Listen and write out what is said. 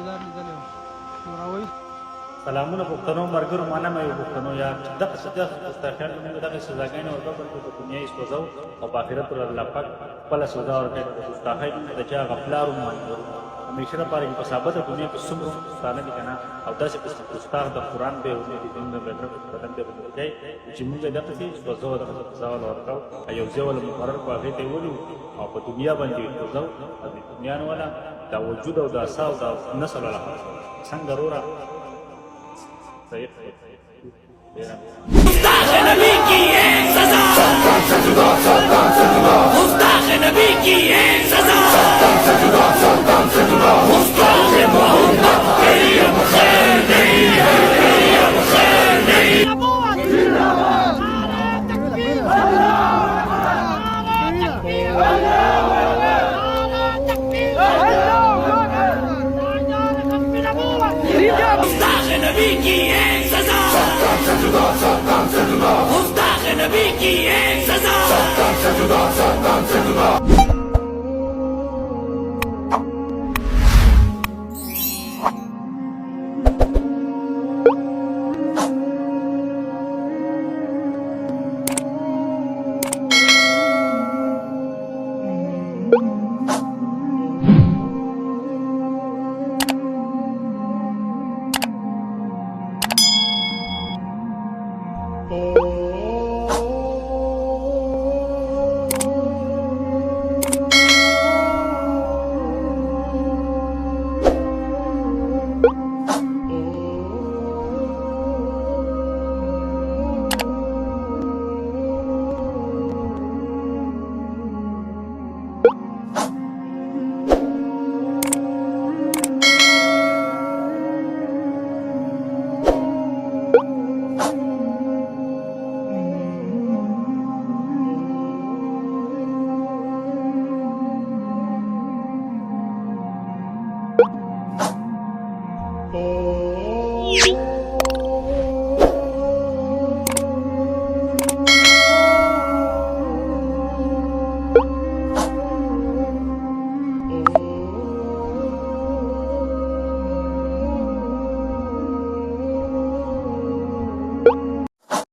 څوکیدار لیدلی و نو راوایي سلامونه پښتنو ملګرو مننه یو پښتنو یا دغه ګستاخیان موږ دغه سزاګانې ورکړو چې په دنیا یې سوځو او په آخرت ور الله پاک خپله سزا ورکړي د ګستاخۍ د چا غفلار ومنځو همیشه لپاره چې په ثابته دنیا کې څومره ګستانه دي که نه او داسې ګستاخ د قرآن بېحرمتي د دین د بدن بېحرمتۍ چې موږ یې دغسې سوځو دغه سزا وله ورکړو او یو ځای وله مقرر کړو هغې ته یې ونیو او په دنیا باندې یې سوځو او د دنیا نه وله دا وجود او دا سا او دا نسل وله څنګه روره مستاخ نبی کی ایک سزا مستاخ نبی کی ایک سزا مستاخ محمد تیری اب خیر نہیں ہے تیری اب خیر نہیں مستاخ نبی کی ایک سزا مستاخ نبی کی ایک سزا Oh